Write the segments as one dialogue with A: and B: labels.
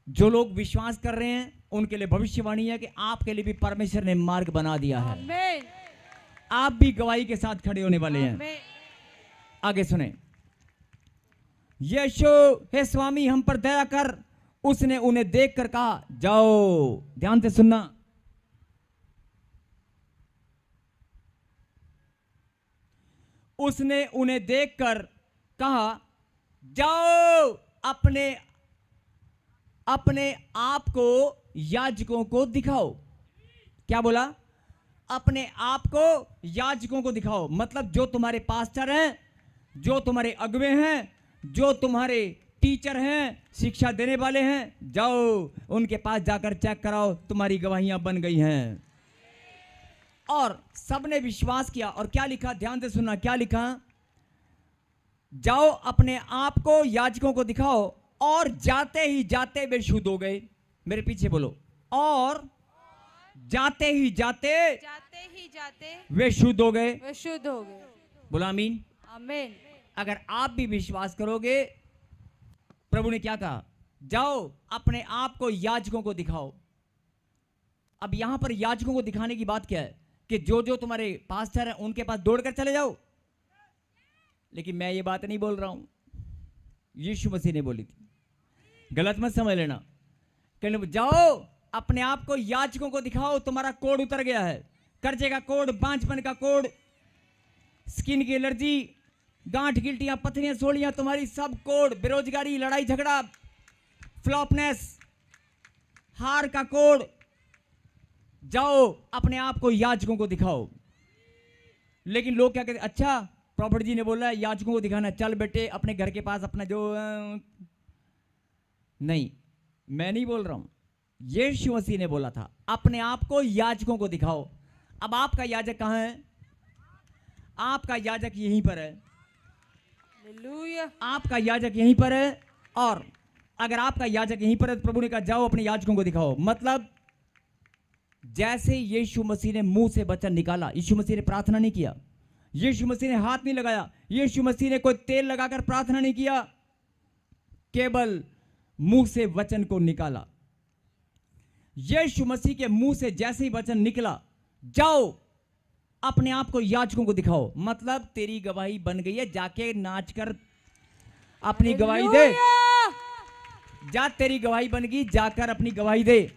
A: जो लोग विश्वास कर रहे हैं उनके लिए भविष्यवाणी है कि आपके लिए भी परमेश्वर ने मार्ग बना दिया है।
B: आमीन।
A: आप भी गवाही के साथ खड़े होने वाले हैं।
B: आमीन।
A: आगे सुने। यीशु, हे स्वामी हम पर दया कर, उसने उन्हें देखकर कहा जाओ। ध्यान से सुनना। उसने उन्हें देखकर कहा जाओ, अपने अपने आप को याजकों को दिखाओ। क्या बोला? अपने आप को याजकों को दिखाओ। मतलब जो तुम्हारे पास्टर हैं, जो तुम्हारे अगुवे हैं, जो तुम्हारे टीचर हैं, शिक्षा देने वाले हैं, जाओ उनके पास जाकर चेक कराओ, तुम्हारी गवाहियां बन गई हैं। और सबने विश्वास किया। और क्या लिखा? ध्यान से सुनना। क्या लिखा? जाओ अपने आप को याजकों को दिखाओ, और जाते ही जाते वे शुद्ध हो गए। मेरे पीछे बोलो। और जाते ही जाते वे शुद्ध हो गए।
B: वे शुद्ध हो गए।
A: बोला आमीन।
B: आमीन।
A: अगर आप भी विश्वास करोगे, प्रभु ने क्या कहा? जाओ अपने आप को याजकों को दिखाओ। अब यहां पर याजकों को दिखाने की बात क्या है? कि जो जो तुम्हारे पास्टर हैं उनके पास दौड़कर चले जाओ। लेकिन मैं ये बात नहीं बोल रहा हूं, यीशु मसीह ने बोली थी, गलत मत समझ लेना। कहने जाओ अपने आप को याजकों को दिखाओ, तुम्हारा कोड उतर गया है। कर्जे का कोड, बांझपन का कोड, स्किन की एलर्जी, गांठ गिल्टियां, पथरियां, सोलियां, तुम्हारी सब कोड, बेरोजगारी, लड़ाई झगड़ा, फ्लॉपनेस, हार का कोड, जाओ अपने आप को याजकों को दिखाओ। लेकिन लोग क्या कहते? अच्छा प्रॉफिट जी ने बोला याजकों को दिखाना, चल बेटे अपने घर के पास अपना जो नहीं, मैं नहीं बोल रहा हूं, यीशु मसीह ने बोला था अपने आप को याजकों को दिखाओ। अब आपका याजक कहां है? आपका याजक यहीं पर है।
B: हालेलुया।
A: आपका याजक यहीं पर है। और अगर आपका याजक यहीं पर है तो प्रभु ने कहा जाओ अपने याजकों को दिखाओ। मतलब जैसे यीशु मसीह ने मुंह से वचन निकाला, यीशु मसीह ने प्रार्थना नहीं किया, यीशु मसीह ने हाथ नहीं लगाया, यीशु मसीह ने कोई तेल लगाकर प्रार्थना नहीं किया, केवल मुंह से वचन को निकाला। यीशु मसीह के मुंह से जैसे ही वचन निकला, जाओ अपने आप को याजकों को दिखाओ, मतलब तेरी गवाही बन गई है, जाके नाचकर अपनी गवाही दे। जा, तेरी गवाही बन गई, जाकर अपनी गवाही दे।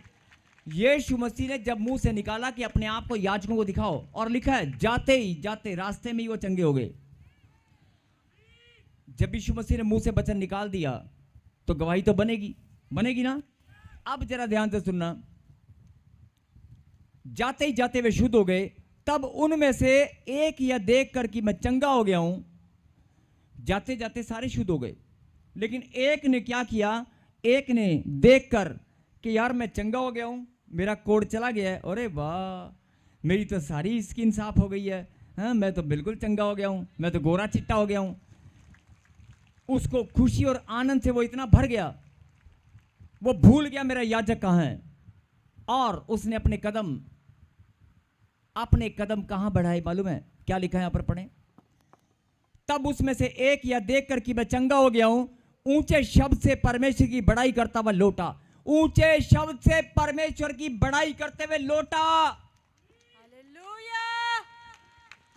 A: यीशु मसीह ने जब मुंह से निकाला कि अपने आप को याजकों को दिखाओ, और लिखा है जाते ही जाते रास्ते में ही वो चंगे हो गए। जब यीशु मसीह ने मुंह से वचन निकाल दिया तो गवाही तो बनेगी, बनेगी ना। अब जरा ध्यान से सुनना। जाते ही जाते वे शुद्ध हो गए। तब उनमें से एक यह देखकर कि मैं चंगा हो गया हूं, जाते जाते सारे शुद्ध हो गए, लेकिन एक ने क्या किया? एक ने देखकर कि यार मैं चंगा हो गया हूं, मेरा कोड चला गया है, अरे वाह मेरी तो सारी स्किन साफ हो गई है, हाँ मैं तो बिल्कुल चंगा हो गया हूं, मैं तो गोरा चिट्टा हो गया हूं। उसको खुशी और आनंद से वो इतना भर गया, वो भूल गया मेरा याजक कहां है। और उसने अपने कदम कहां बढ़ाए मालूम है? क्या लिखा है यहां पर पढ़ें। तब उसमें से एक यह देखकर कि मैं चंगा हो गया हूं, ऊंचे शब्द से परमेश्वर की बड़ाई करता हुआ लौटा। ऊंचे शब्द से परमेश्वर की बड़ाई करते हुए लौटा।
B: हालेलुया।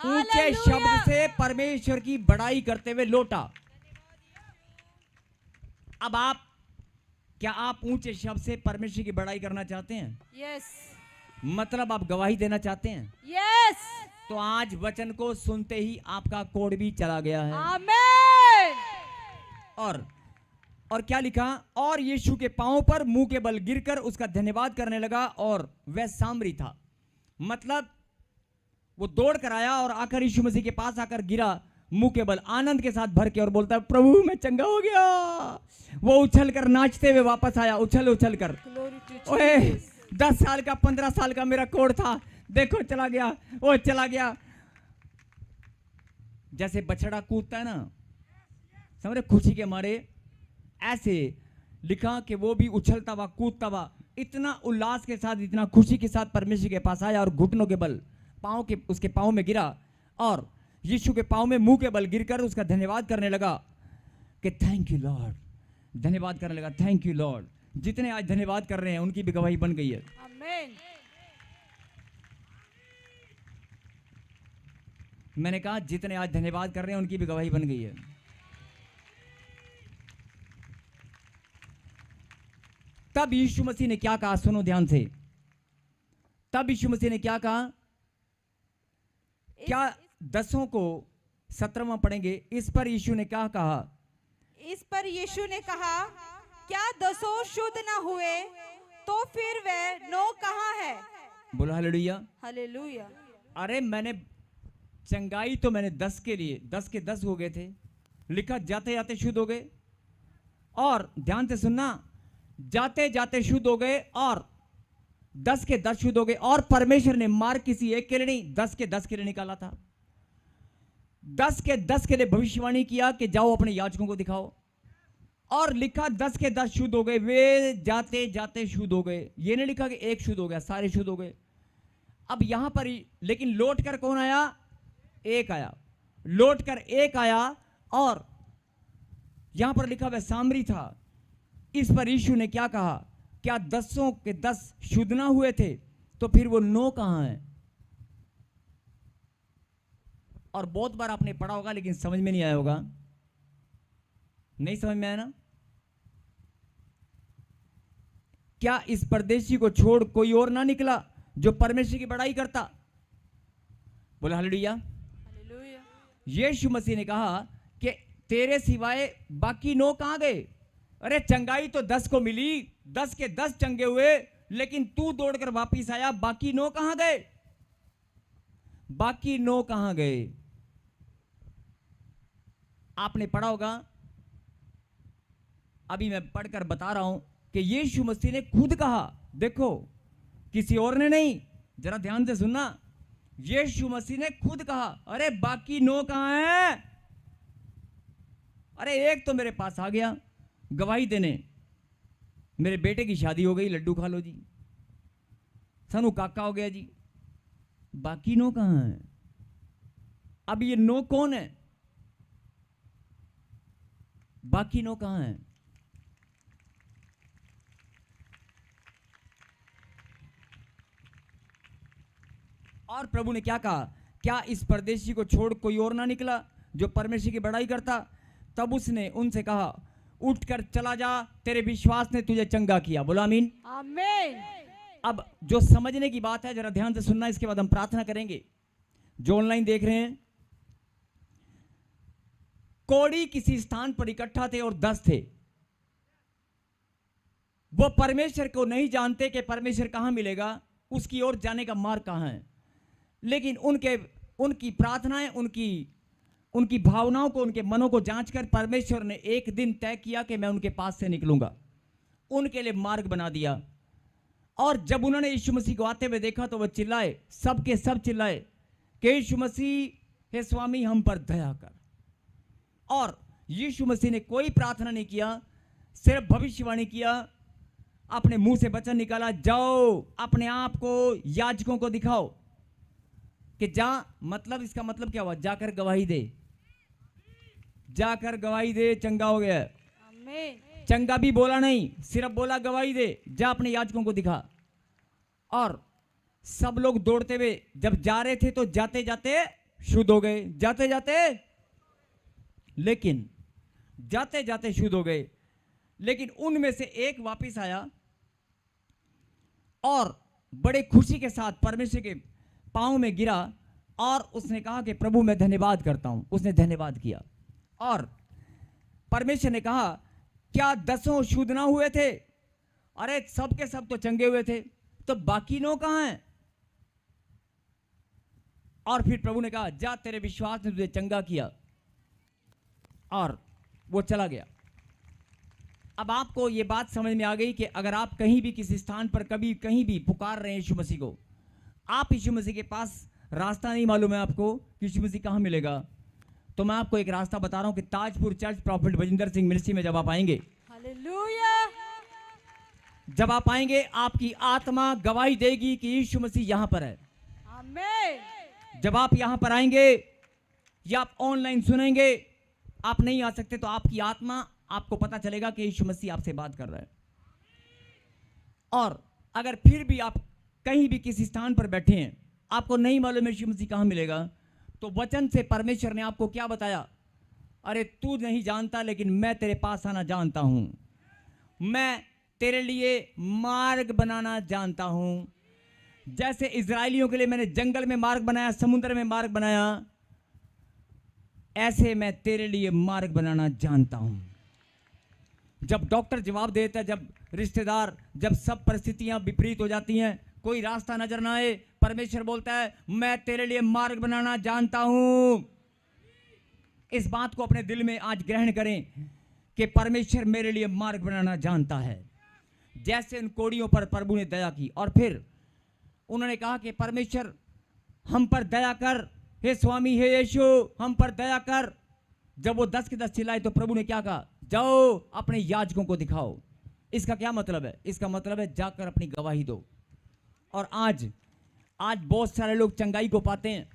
A: ऊंचे शब्द से परमेश्वर की बड़ाई करते हुए लौटा। अब क्या आप ऊंचे शब्द से परमेश्वर की बड़ाई करना चाहते हैं?
B: यस।
A: मतलब आप गवाही देना चाहते हैं?
B: यस।
A: तो आज वचन को सुनते ही आपका कोड भी चला गया है।
B: आमीन।
A: और क्या लिखा? और यीशु के पांवों पर मुंह के बल गिरकर उसका धन्यवाद करने लगा, और वह सामरी था। मतलब वो दौड़ कर आया और आकर यीशु मसीह के पास आकर गिरा मुंह के बल, आनंद के साथ भर के, और बोलता है प्रभु मैं चंगा हो गया। वो उछल कर नाचते हुए वापस आया, उछल उछल कर। ओए 10 साल का 15 साल का मेरा कोड था, देखो चला गया, वो चला गया। जैसे बछड़ा कूदता है ना, समझे, खुशी के मारे, ऐसे लिखा कि वो भी उछलता हुआ कूदता हुआ इतना उल्लास के साथ, इतना खुशी के साथ परमेश्वर के पास आया, और घुटनों के बल उसके पांव में गिरा, और यीशु के पांव में मुंह के बल गिरकर उसका धन्यवाद करने लगा कि थैंक यू लॉर्ड। धन्यवाद करने लगा, थैंक यू लॉर्ड, जितने आज धन्यवाद कर रहे हैं उनकी भी गवाही बन गई है।
B: आमीन।
A: मैंने कहा जितने आज धन्यवाद कर रहे हैं उनकी भी गवाही बन गई है। तब यीशु मसीह ने क्या कहा, सुनो ध्यान से। तब यीशु मसीह ने क्या कहा, क्या 10 को 17वां पढ़ेंगे। इस पर यीशु ने क्या कहा,
C: इस पर यीशु ने कहा, क्या 10 शुद्ध न हुए तो फिर वह 9 कहाँ है?
A: बोलो हालेलुया।
C: हालेलुया।
A: अरे मैंने चंगाई तो मैंने 10 के लिए 10 के 10 हो गए थे, लिखा जाते जाते शुद्ध हो गए। और ध्यान से सुनना, जाते जाते शुद्ध हो गए और 10 के 10 शुद्ध हो गए। और परमेश्वर ने मार्ग किसी एक के लिए नहीं, 10 के 10 के लिए निकाला था। 10 के 10 के लिए भविष्यवाणी किया कि जाओ अपने याजकों को दिखाओ। और लिखा 10 के 10 शुद्ध हो गए, वे जाते जाते शुद्ध हो गए। ये नहीं लिखा कि एक शुद्ध हो गया, सारे शुद्ध हो गए। अब यहां पर लेकिन लौट कर कौन आया? एक आया। लौट कर एक आया और यहां पर लिखा वह सामरी था। इस पर यीशु ने क्या कहा, क्या 10 के 10 शुद्ध ना हुए थे तो फिर वो 9 कहां है? और बहुत बार आपने पढ़ा होगा लेकिन समझ में नहीं आया होगा। नहीं समझ में आया ना? क्या इस परदेशी को छोड़ कोई और ना निकला जो परमेश्वर की बड़ाई करता? बोला हालेलुया।
B: हालेलुया।
A: यीशु मसीह ने कहा कि तेरे सिवाय बाकी 9 कहां गए? अरे चंगाई तो 10 को मिली, 10 के 10 चंगे हुए, लेकिन तू दौड़कर वापिस आया, बाकी 9 कहां गए? बाकी 9 कहां गए? आपने पढ़ा होगा, अभी मैं पढ़कर बता रहा हूं कि यीशु मसीह ने खुद कहा, देखो किसी और ने नहीं, जरा ध्यान से सुनना। यीशु मसीह ने खुद कहा, अरे बाकी 9 कहां हैं? अरे एक तो मेरे पास आ गया गवाही देने, मेरे बेटे की शादी हो गई, लड्डू खा लो जी, सनू काका हो गया जी, बाकी 9 कहां हैं? अब ये 9 कौन है? बाकी 9 कहां हैं? और प्रभु ने क्या कहा, क्या इस परदेशी को छोड़ कोई और ना निकला जो परमेश्वर की बड़ाई करता? तब उसने उनसे कहा, उठकर चला जा, तेरे विश्वास ने तुझे चंगा किया। बोलो आमीन।
B: आमीन।
A: अब जो समझने की बात है जरा ध्यान से सुनना, इसके बाद हम प्रार्थना करेंगे। जो ऑनलाइन देख रहे हैं, कोढ़ी किसी स्थान पर इकट्ठा थे और 10 थे। वो परमेश्वर को नहीं जानते कि परमेश्वर कहां मिलेगा, उसकी ओर जाने का मार्ग कहां है। लेकिन उनकी प्रार्थनाएं, उनकी भावनाओं को, उनके मनों को जांचकर परमेश्वर ने एक दिन तय किया कि मैं उनके पास से निकलूंगा। उनके लिए मार्ग बना दिया। और जब उन्होंने यीशु मसीह को आते हुए देखा तो वह चिल्लाए, सब के सब चिल्लाए कि यीशु मसीह, हे स्वामी हम पर दया कर। और यीशु मसीह ने कोई प्रार्थना नहीं किया, सिर्फ भविष्यवाणी किया, अपने मुंह से वचन निकाला, जाओ अपने आप को याजकों को दिखाओ। कि मतलब इसका मतलब क्या हुआ? जाकर गवाही दे, जाकर गवाही दे, चंगा हो गया।
B: आमीन।
A: चंगा भी बोला नहीं, सिर्फ बोला गवाही दे, जा अपने याजकों को दिखा। और सब लोग दौड़ते हुए जब जा रहे थे तो जाते जाते शुद्ध हो गए, जाते जाते, लेकिन जाते जाते शुद्ध हो गए। लेकिन उनमें से एक वापस आया और बड़े खुशी के साथ परमेश्वर के पांव में गिरा और उसने कहा कि प्रभु मैं धन्यवाद करता हूं। उसने धन्यवाद किया और परमेश्वर ने कहा, क्या 10 शुद्ध ना हुए थे? अरे सब के सब तो चंगे हुए थे, तो बाकी 9 कहां हैं? और फिर प्रभु ने कहा, जा तेरे विश्वास ने तुझे चंगा किया। और वो चला गया। अब आपको ये बात समझ में आ गई कि अगर आप कहीं भी किसी स्थान पर कभी कहीं भी पुकार रहे हैं यीशु मसीह को, आप यीशु मसीह के पास रास्ता नहीं मालूम है आपको कि यीशु मसीह कहां मिलेगा, तो मैं आपको एक रास्ता बता रहा हूं कि Tajpur church profit Bajinder Singh ministry में जब आप आएंगे,
B: हालेलुया।
A: जब आप आएंगे आपकी आत्मा गवाही देगी कि यीशु मसीह यहां पर है।
B: आमीन।
A: जब आप यहां पर आएंगे या आप ऑनलाइन सुनेंगे, आप नहीं आ सकते तो आपकी आत्मा, आपको पता चलेगा कि यीशु मसीह आपसे बात कर रहा है। और अगर फिर भी आप कहीं भी किसी स्थान पर बैठे हैं, आपको नहीं मालूम यीशु मसीह कहाँ मिलेगा, तो वचन से परमेश्वर ने आपको क्या बताया? अरे तू नहीं जानता, लेकिन मैं तेरे पास आना जानता हूँ। मैं तेरे लिए मार्ग बनाना जानता हूँ। जैसे इजरायलियों के लिए मैंने जंगल में मार्ग बनाया, समुद्र में मार्ग बनाया, ऐसे मैं तेरे लिए मार्ग बनाना जानता हूँ। जब डॉक्टर जवाब देता है, जब रिश्तेदार, जब सब परिस्थितियां विपरीत हो जाती हैं, कोई रास्ता नजर ना आए, परमेश्वर बोलता है मैं तेरे लिए मार्ग बनाना जानता हूं। इस बात को अपने दिल में आज ग्रहण करें कि परमेश्वर मेरे लिए मार्ग बनाना जानता है। जैसे उन कोड़ियों पर प्रभु ने दया की और फिर उन्होंने कहा कि परमेश्वर हम पर दया कर, हे स्वामी, हे यीशु हम पर दया कर। जब वो 10 के 10 चिल्लाए तो प्रभु ने क्या कहा? जाओ अपने याजकों को दिखाओ। इसका क्या मतलब है? इसका मतलब है जाकर अपनी गवाही दो। और आज बहुत सारे लोग चंगाई को पाते हैं,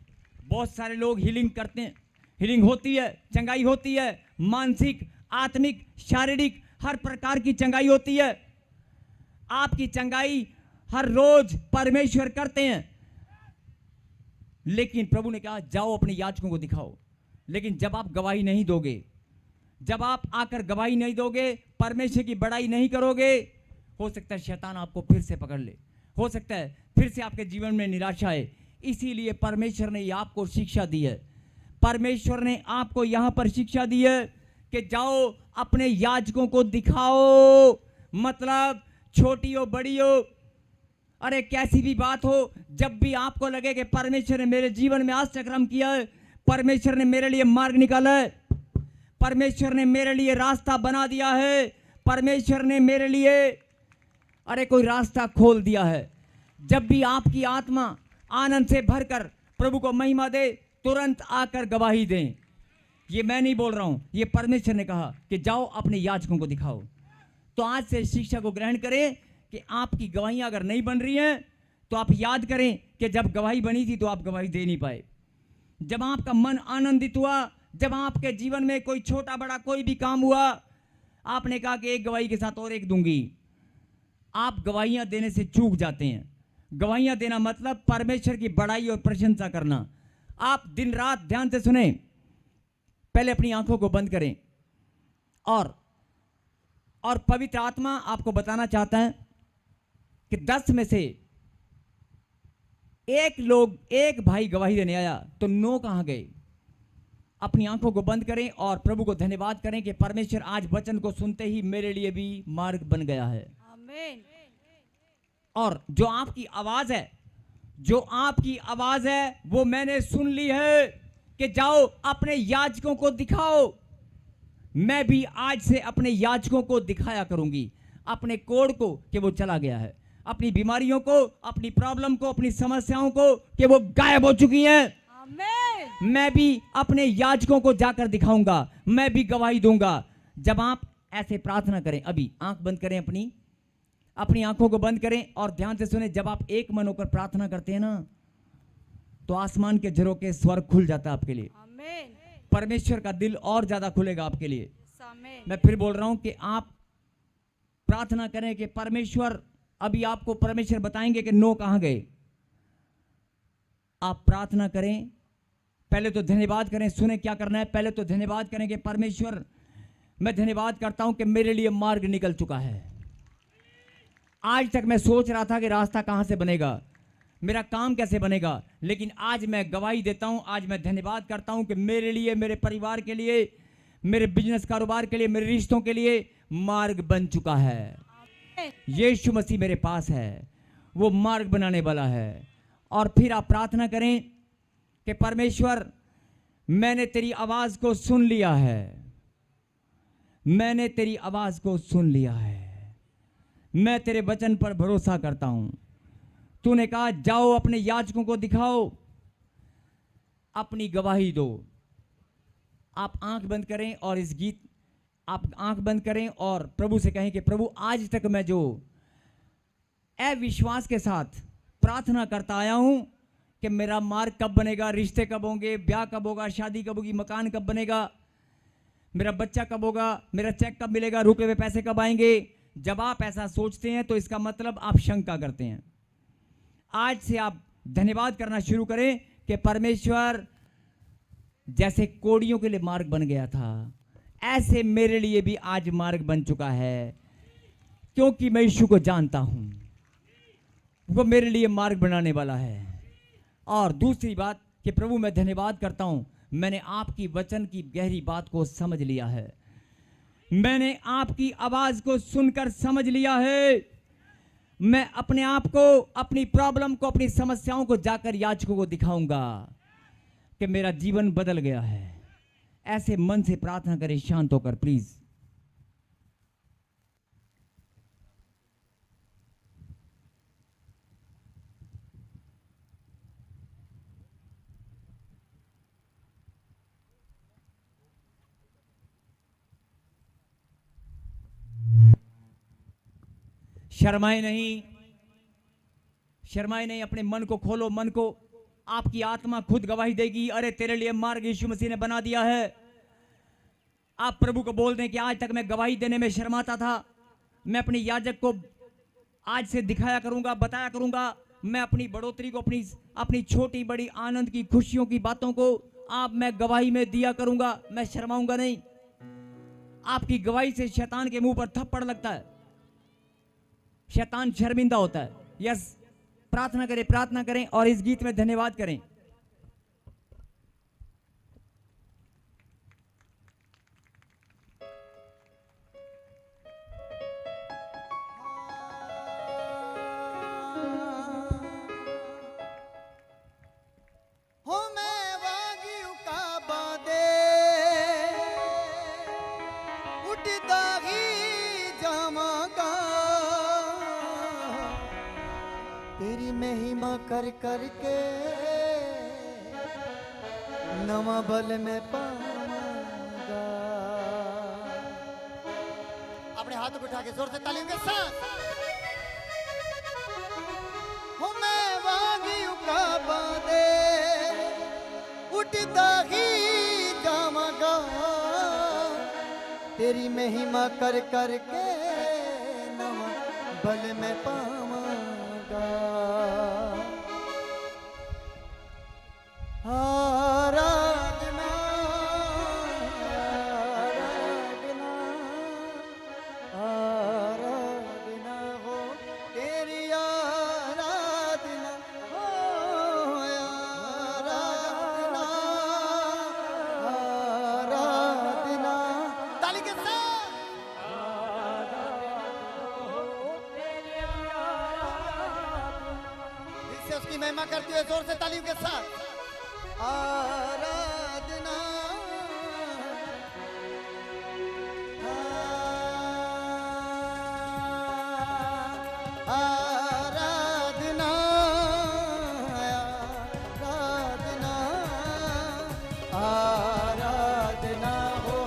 A: बहुत सारे लोग हीलिंग करते हैं, हीलिंग होती है, चंगाई होती है, मानसिक, आत्मिक, शारीरिक, हर प्रकार की चंगाई होती है। आपकी चंगाई हर रोज परमेश्वर करते हैं, लेकिन प्रभु ने कहा जाओ अपने याजकों को दिखाओ। लेकिन जब आप गवाही नहीं दोगे, जब आप आकर गवाही नहीं दोगे, परमेश्वर की बड़ाई नहीं करोगे, हो सकता है शैतान आपको फिर से पकड़ ले, हो सकता है फिर से आपके जीवन में निराशा आए। इसीलिए परमेश्वर ने आपको शिक्षा दी है, परमेश्वर ने आपको यहां पर शिक्षा दी है कि जाओ अपने याजकों को दिखाओ। मतलब छोटी हो बड़ी हो, अरे कैसी भी बात हो, जब भी आपको लगे कि परमेश्वर ने मेरे जीवन में आज तक काम किया है, परमेश्वर ने मेरे लिए मार्ग निकाला है, परमेश्वर ने मेरे लिए रास्ता बना दिया है, परमेश्वर ने मेरे लिए अरे कोई रास्ता खोल दिया है, जब भी आपकी आत्मा आनंद से भरकर प्रभु को महिमा दे, तुरंत आकर गवाही दें। ये मैं नहीं बोल रहा हूं, ये परमेश्वर ने कहा कि जाओ अपने याजकों को दिखाओ। तो आज से शिक्षा को ग्रहण करें कि आपकी गवाहियां अगर नहीं बन रही हैं तो आप याद करें कि जब गवाही बनी थी तो आप गवाही दे नहीं पाए। जब आपका मन आनंदित हुआ, जब आपके जीवन में कोई छोटा बड़ा कोई भी काम हुआ, आपने कहा कि एक गवाही के साथ और एक दूंगी, आप गवाहियां देने से चूक जाते हैं। गवाहियां देना मतलब परमेश्वर की बड़ाई और प्रशंसा करना। आप दिन रात ध्यान से सुने, पहले अपनी आंखों को बंद करें और पवित्र आत्मा आपको बताना चाहता है कि 10 में से एक भाई गवाही देने आया तो 9 कहां गए? अपनी आंखों को बंद करें और प्रभु को धन्यवाद करें कि परमेश्वर आज वचन को सुनते ही मेरे लिए भी मार्ग बन गया है।
B: आमीन।
A: और जो आपकी आवाज है वो मैंने सुन ली है कि जाओ अपने याजकों को दिखाओ। मैं भी आज से अपने याजकों को दिखाया करूंगी, अपने कोढ़ को कि वो चला गया है, अपनी बीमारियों को, अपनी प्रॉब्लम को, अपनी समस्याओं को कि वो गायब हो चुकी हैं।
B: आमीन।
A: मैं भी अपने याजकों को जाकर दिखाऊंगा, मैं भी गवाही दूंगा। जब आप ऐसे प्रार्थना करें, अभी आंख बंद करें, अपनी आंखों को बंद करें और ध्यान से सुने। जब आप एक मन होकर प्रार्थना करते हैं ना, तो आसमान के झरोखे स्वर्ग खुल जाता है आपके लिए।
B: आमीन।
A: परमेश्वर का दिल और ज्यादा खुलेगा आपके लिए।
B: आमीन।
A: मैं फिर बोल रहा हूं कि आप प्रार्थना करें कि परमेश्वर, अभी आपको परमेश्वर बताएंगे कि 9 कहां गए। आप प्रार्थना करें, पहले तो धन्यवाद करें। सुने क्या करना है, पहले तो धन्यवाद करें कि परमेश्वर, मैं धन्यवाद करता हूं कि मेरे लिए मार्ग निकल चुका है। आज तक मैं सोच रहा था कि रास्ता कहां से बनेगा, मेरा काम कैसे बनेगा, लेकिन आज मैं गवाही देता हूं, आज मैं धन्यवाद करता हूं कि मेरे लिए, मेरे परिवार के लिए, मेरे बिजनेस कारोबार के लिए, मेरे रिश्तों के लिए मार्ग बन चुका है। यीशु मसीह मेरे पास है, वो मार्ग बनाने वाला है। और फिर आप प्रार्थना करें कि परमेश्वर, मैंने तेरी आवाज को सुन लिया है, मैंने तेरी आवाज को सुन लिया है, मैं तेरे वचन पर भरोसा करता हूं। तूने कहा जाओ अपने याजकों को दिखाओ, अपनी गवाही दो। आप आंख बंद करें और आप आंख बंद करें और प्रभु से कहें कि प्रभु, आज तक मैं जो अविश्वास के साथ प्रार्थना करता आया हूं कि मेरा मार्ग कब बनेगा, रिश्ते कब होंगे, ब्याह कब होगा, शादी कब होगी, मकान कब बनेगा, मेरा बच्चा कब होगा, मेरा चेक कब मिलेगा, रुके हुए पैसे कब आएंगे, जब आप ऐसा सोचते हैं तो इसका मतलब आप शंका करते हैं। आज से आप धन्यवाद करना शुरू करें कि परमेश्वर जैसे कोड़ियों के लिए मार्ग बन गया था, ऐसे मेरे लिए भी आज मार्ग बन चुका है, क्योंकि मैं यीशु को जानता हूं, वो मेरे लिए मार्ग बनाने वाला है। और दूसरी बात कि प्रभु मैं धन्यवाद करता हूं, मैंने आपकी वचन की गहरी बात को समझ लिया है, मैंने आपकी आवाज को सुनकर समझ लिया है। मैं अपने आप को, अपनी प्रॉब्लम को, अपनी समस्याओं को जाकर याजकों को दिखाऊंगा कि मेरा जीवन बदल गया है। ऐसे मन से प्रार्थना करें शांत होकर प्लीज। शर्माए नहीं, शर्माए नहीं, अपने मन को खोलो, मन को। आपकी आत्मा खुद गवाही देगी, अरे तेरे लिए मार्ग यीशु मसीह ने बना दिया है। आप प्रभु को बोल दें कि आज तक मैं गवाही देने में शर्माता था, मैं अपने याजक को आज से दिखाया करूंगा, बताया करूंगा। मैं अपनी बढ़ोतरी को, अपनी छोटी बड़ी आनंद की, खुशियों की बातों को आप मैं गवाही में दिया करूंगा, मैं शर्माऊंगा नहीं। आपकी गवाही से शैतान के मुंह पर थप्पड़ लगता है, शैतान शर्मिंदा होता है। यस, प्रार्थना करें, प्रार्थना करें और इस गीत में धन्यवाद करें।
D: हो मैं वागियों का बादे उठता ही जामागा, तेरी महिमा कर कर के नवा बल में पाऊंगा। अपने हाथ उठा के जोर से तालियों के साथ। हो मैं वागियों का बादे उठता ही जाऊंगा, तेरी महिमा कर कर के नवा बल में पाऊंगा। आराधना आराधना आराधना हो तेरी, आराधना हो आराधना आराधना। ताली के साथ इससे उसकी महिमा करते हुए जोर से तालियों के साथ। आराधना आराधना आराधना आराधना हो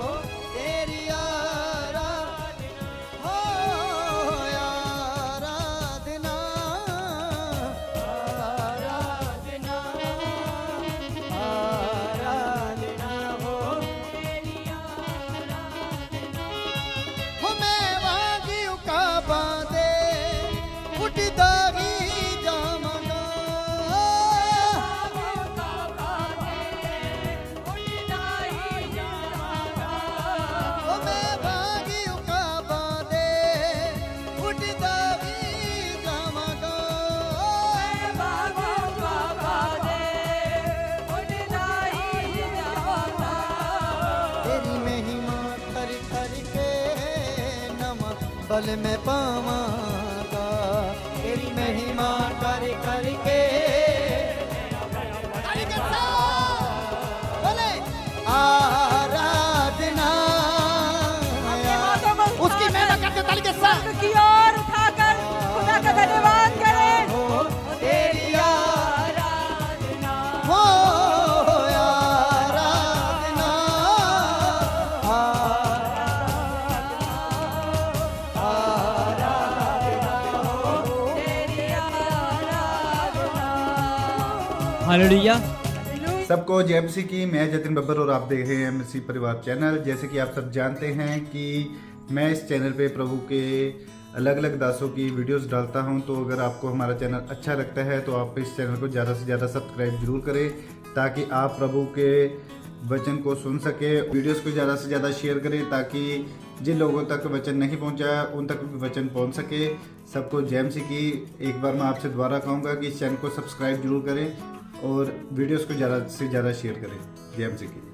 D: तेरी, आराधना हो आराधना आराधना आराधना हो तेरी, आराधना हो मैं वागियों का बादे उठता ही जाऊंगा। हो मैं वागियों का बादे उठता ही जाऊंगा। तेरी महिमा कर कर के नवा बल में पावांगा, तेरी महिमा कर कर के बोले आराधना। उसकी महिमा करते ताली के साथ
C: की ओर उठाकर खुदा का धन्यवाद करें।
D: हो तेरी आराधना हो आराधना आराधना हो तेरी आराधना।
A: हालेलुया।
E: सबको जय मसीह की। मैं जतिन बब्बर और आप देख रहे हैं मसीह परिवार चैनल। जैसे कि आप सब जानते हैं कि मैं इस चैनल पे प्रभु के अलग अलग दासों की वीडियोस डालता हूं। तो अगर आपको हमारा चैनल अच्छा लगता है तो आप इस चैनल को ज़्यादा से ज़्यादा सब्सक्राइब जरूर करें, ताकि आप प्रभु के वचन को सुन सके। वीडियोस को ज़्यादा से ज़्यादा शेयर करें, ताकि जिन लोगों तक वचन नहीं पहुंचा उन तक भी वचन पहुंच सके। सबको जय मसीह की। एक बार मैं आपसे दोबारा कहूँगा कि इस चैनल को सब्सक्राइब जरूर करें और वीडियोस को ज़्यादा से ज़्यादा शेयर करें। जय मसीह की।